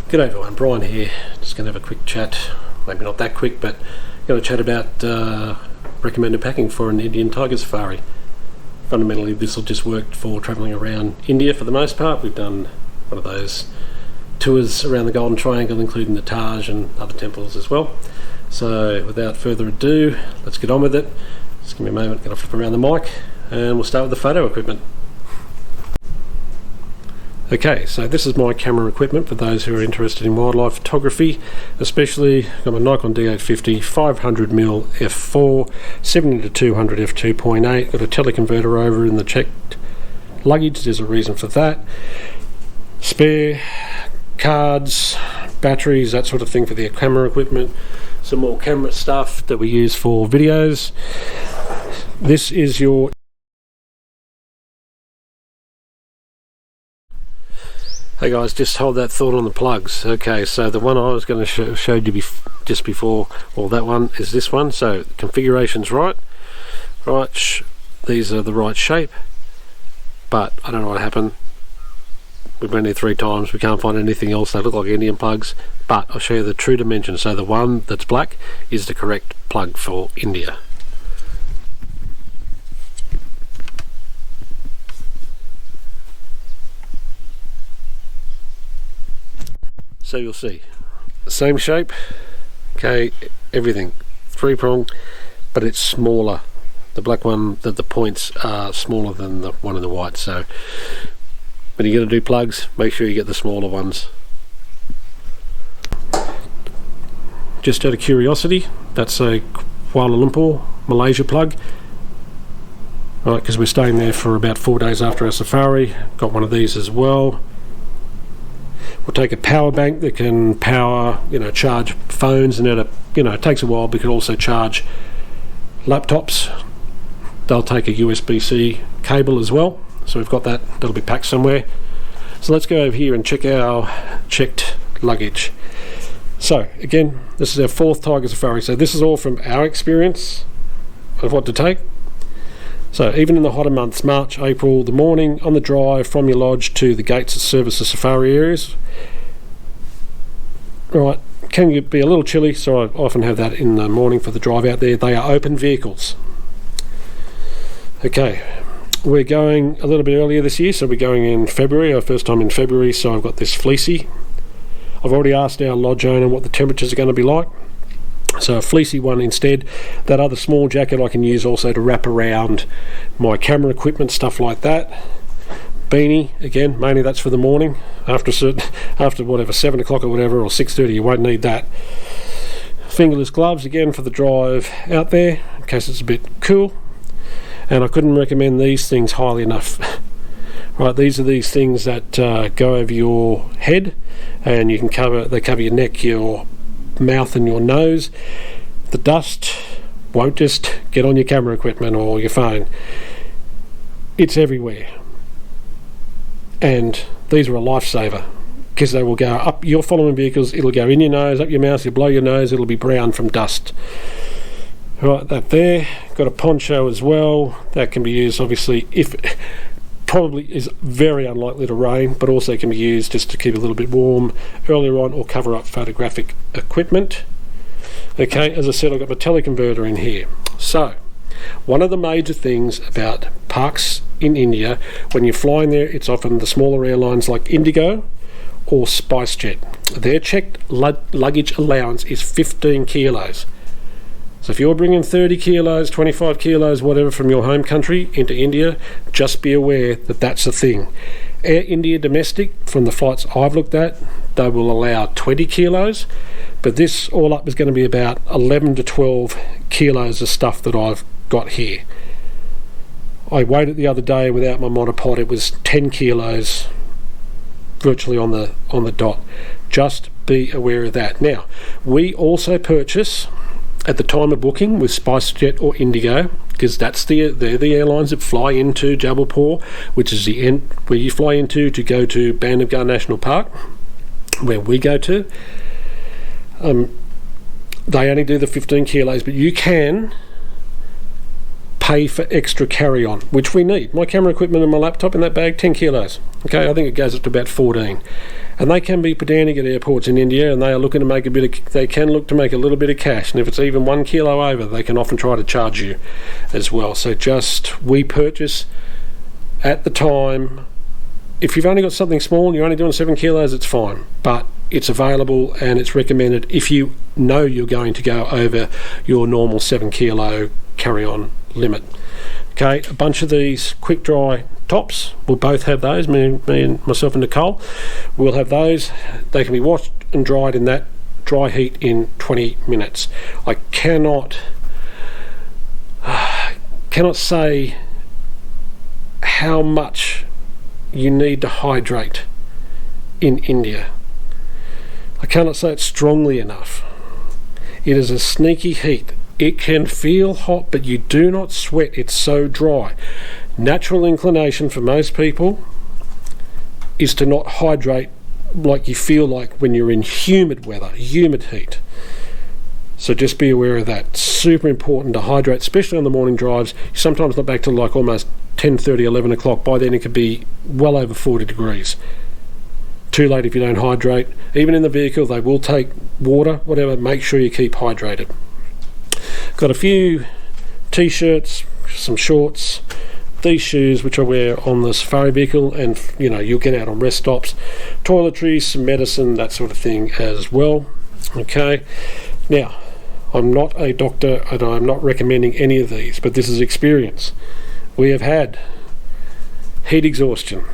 G'day everyone, Brian here. Just going to have a quick chat, maybe not that quick, but going to chat about recommended packing for an Indian tiger safari. Fundamentally, this will just work for travelling around India for the most part. We've done one of those tours around the Golden Triangle, including the Taj and other temples as well. So without further ado, let's get on with it. Just give me a moment, going to flip around the mic, and we'll start with the photo equipment. Okay, so this is my camera equipment for those who are interested in wildlife photography, especially got my Nikon D850 500mm f4, 70-200 f2.8, got a teleconverter over in the checked luggage, there's a reason for that. Spare cards, batteries, that sort of thing for the camera equipment, some more camera stuff that we use for videos. This is your Hey guys, just hold that thought on the plugs. Okay, so the one I was going to show you just before, well, that one is this one. So configuration's right. These are the right shape, but I don't know what happened. We've been here 3 times. We can't find anything else that look like Indian plugs. But I'll show you the true dimensions. So the one that's black is the correct plug for India. So you'll see, same shape, okay, everything, 3-prong, but it's smaller. The black one, the points are smaller than the one in the white, so when you're going to do plugs, make sure you get the smaller ones. Just out of curiosity, that's a Kuala Lumpur, Malaysia plug. Right, because we're staying there for about 4 days after our safari. Got one of these as well. We'll take a power bank that can power, charge phones, and it takes a while, but it can also charge laptops. They'll take a USB-C cable as well, so we've got that. That'll be packed somewhere. So let's go over here and check our checked luggage. So again, this is our 4th tiger safari. So this is all from our experience of what to take. So even in the hotter months, March, April, the morning on the drive from your lodge to the gates that service the safari areas, right, can be a little chilly, so I often have that in the morning for the drive out there. They are open vehicles. Okay, we're going a little bit earlier this year, so we're going in February, our first time in February, so I've got this fleecy. I've already asked our lodge owner what the temperatures are going to be like. So a fleecy one instead. That other small jacket I can use also to wrap around my camera equipment, stuff like that. Beanie, again, mainly that's for the morning. After whatever, 7 o'clock or whatever, or 6:30, you won't need that. Fingerless gloves, again, for the drive out there, in case it's a bit cool. And I couldn't recommend these things highly enough. Right, these are these things that go over your head, and you can they cover your neck, your mouth and your nose. The dust won't just get on your camera equipment or your phone. It's everywhere, and these are a lifesaver because they will go up. You're following vehicles, it'll go in your nose, up your mouth, you blow your nose, it'll be brown from dust. Right, that there. Got a poncho as well that can be used, obviously, if probably is very unlikely to rain, but also can be used just to keep a little bit warm earlier on or cover up photographic equipment. Okay, as I said, I've got my teleconverter in here. So one of the major things about parks in India, when you're flying there, it's often the smaller airlines like Indigo or SpiceJet. Their checked luggage allowance is 15 kilos. So if you're bringing 30 kilos, 25 kilos, whatever, from your home country into India, just be aware that that's a thing. Air India domestic, from the flights I've looked at, they will allow 20 kilos, but this all up is going to be about 11 to 12 kilos of stuff that I've got here. I weighed it the other day without my monopod. It was 10 kilos virtually on the dot. Just be aware of that. Now, we also purchase at the time of booking with SpiceJet or Indigo, because they're the airlines that fly into Jabalpur, which is the end where you fly into to go to Bandhavgarh National Park, where we go to. They only do the 15 kilos, but you can pay for extra carry-on, which we need. My camera equipment and my laptop in that bag, 10 kilos. Okay, I think it goes up to about 14. And they can be pedantic at airports in India, and they are looking to make they can look to make a little bit of cash. And if it's even 1 kilo over, they can often try to charge you as well. So we purchase at the time. If you've only got something small and you're only doing 7 kilos, it's fine. But it's available and it's recommended if you know you're going to go over your normal 7 kilo carry-on limit. Okay, a bunch of these quick dry tops, we'll both have those, me and myself and Nicole, we'll have those. They can be washed and dried in that dry heat in 20 minutes. I cannot say how much you need to hydrate in India. I cannot say it strongly enough. It is a sneaky heat. It can feel hot, but you do not sweat. It's so dry. Natural inclination for most people is to not hydrate like you feel like when you're in humid weather, humid heat. So just be aware of that. Super important to hydrate, especially on the morning drives. You sometimes not back to like almost 10:30, 11 o'clock. By then it could be well over 40 degrees. Too late if you don't hydrate. Even in the vehicle, they will take water, whatever. Make sure you keep hydrated. Got a few t-shirts, some shorts, these shoes which I wear on the safari vehicle, and you'll get out on rest stops, toiletries, some medicine, that sort of thing as well. Okay, now I'm not a doctor and I'm not recommending any of these, but this is experience. We have had heat exhaustion,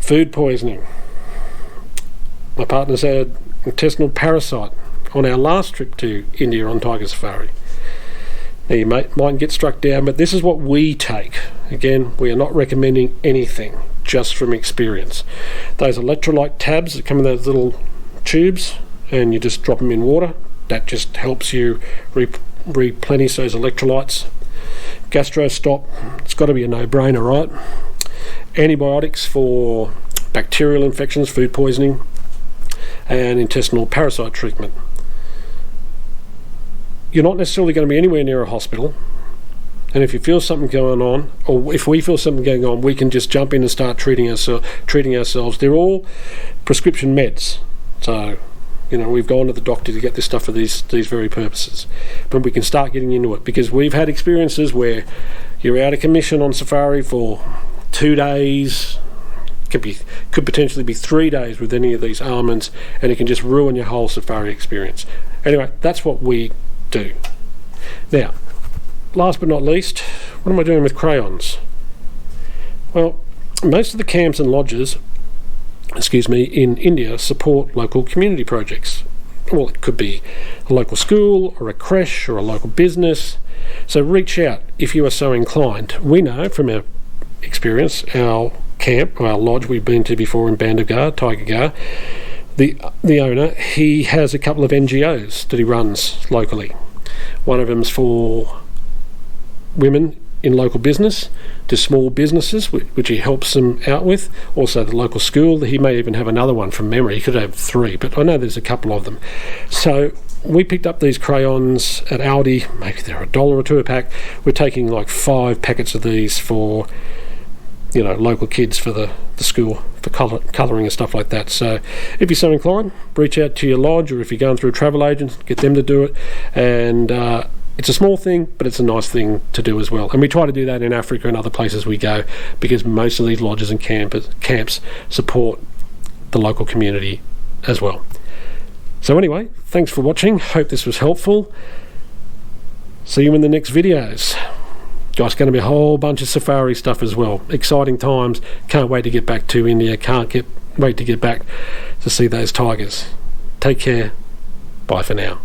food poisoning. My partner's had intestinal parasite on our last trip to India on Tiger Safari. Now you might get struck down, but this is what we take. Again, we are not recommending anything, just from experience. Those electrolyte tabs that come in those little tubes, and you just drop them in water, that just helps you replenish those electrolytes. GastroStop, it's got to be a no-brainer, right? Antibiotics for bacterial infections, food poisoning, and intestinal parasite treatment. You're not necessarily going to be anywhere near a hospital, and if you feel something going on, or if we feel something going on, we can just jump in and start treating ourselves. They're all prescription meds, so we've gone to the doctor to get this stuff for these very purposes. But we can start getting into it, because we've had experiences where you're out of commission on safari for 2 days, could potentially be 3 days with any of these almonds, and it can just ruin your whole safari experience. Anyway, that's what we do. Now, last but not least, what am I doing with crayons? Well, most of the camps and lodges in India support local community projects. Well, it could be a local school or a creche or a local business. So reach out if you are so inclined. We know from our experience, our camp, our lodge we've been to before in Bandhavgarh, Tiger Garh, the owner, he has a couple of NGOs that he runs locally. One of them's for women in local business, to small businesses, which he helps them out with. Also the local school, he may even have another one from memory. He could have 3, but I know there's a couple of them. So we picked up these crayons at Aldi, maybe they're $1 or $2 a pack. We're taking like 5 packets of these for local kids for the school, for colouring and stuff like that. So if you're so inclined, reach out to your lodge, or if you're going through a travel agent, get them to do it. And it's a small thing, but it's a nice thing to do as well. And we try to do that in Africa and other places we go, because most of these lodges and camps support the local community as well. So anyway, thanks for watching. Hope this was helpful. See you in the next videos. Guys, going to be a whole bunch of safari stuff as well. Exciting times. Can't wait to get back to India. Wait to get back to see those tigers. Take care. Bye for now.